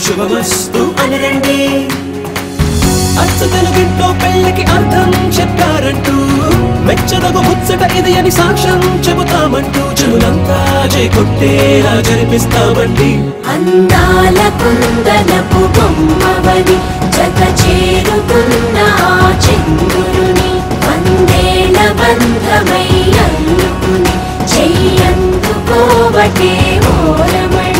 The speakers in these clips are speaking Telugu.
శుభమస్తు అని రండి. అచ్చ తెలుగింట్లో పెళ్ళికి అర్థం చెప్పారంటూ మెచ్చదగు ముచ్చట ఇది అని సాక్ష్యం చెబుతామంటూ చెవులంతా చేకొట్టేలా జరిపిస్తామండి. అందాల కుందనపు బొమ్మవని జత చేరుతున్న ఆ చంద్రుని వందేల బంధమై అల్లుకుని చెయ్యందుకోవటే ఓరమణి.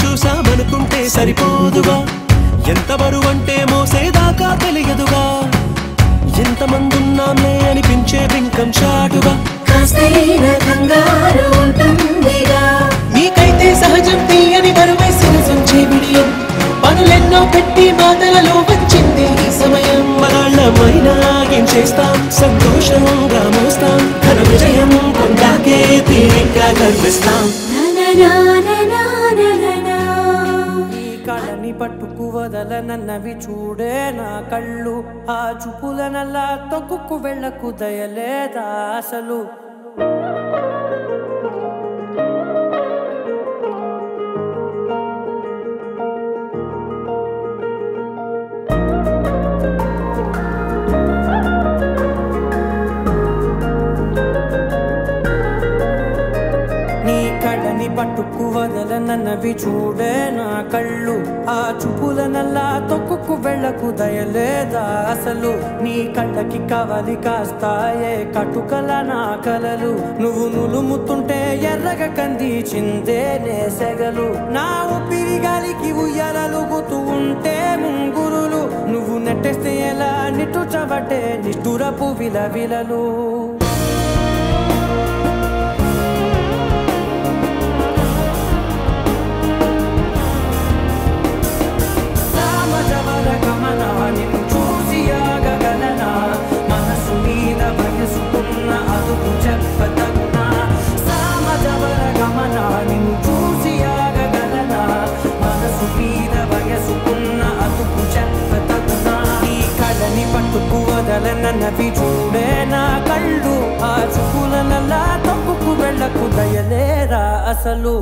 చూసామనుకుంటే సరిపోదుగా, ఎంత బరువంటే మోసేదాకా తెలియదుగా, ఎంతమందున్నాంలే అనిపించే బింకం చాటుగా మీకైతే సహజం తీయని బరువై సిరసంచే విడియం పనులెన్నో పెట్టి మాటలలో వచ్చింది ఈ సమయం. మనాళ్ళమైనా ఏం చేస్తాం సంతోషంగా మోస్తాం ఘన విజయం పొందాకే తీరిగ్గా కనిపిస్తాం. కళని పట్టుకు వదలనన్నవి చూడే నా కళ్ళు, ఆ చూపులనల్లా తొక్కుకు వెళ్ళకు దయలేదా అసలు. కళ్ళని పట్టుకు వదలనన్నవి చూడే నా కళ్ళు, ఆ చూపులనల్లా తొక్కుకు వెళ్ళకు దయలేదా అసలు. నీ కళ్ళకి కవలి కాస్తాయే కటుకల నా కలలు, నువ్వు నులుముతుంటే ఎర్రగా కందిచిందే నేసెగలు. నా ఊపిరి గాలికి ఉయ్యాలలుగుతూ ఉంటే ముంగురులు, నువ్వు నెట్టేస్తే ఎలా నిట్టుచబట్టే నిష్ఠురపు విలవిలలు. పట్టుకు వదలనన్నవి చూడే నా కళ్ళు, ఆ చూపులనల్లా తప్పుకు వెళ్ళకు దయలేరా అసలు.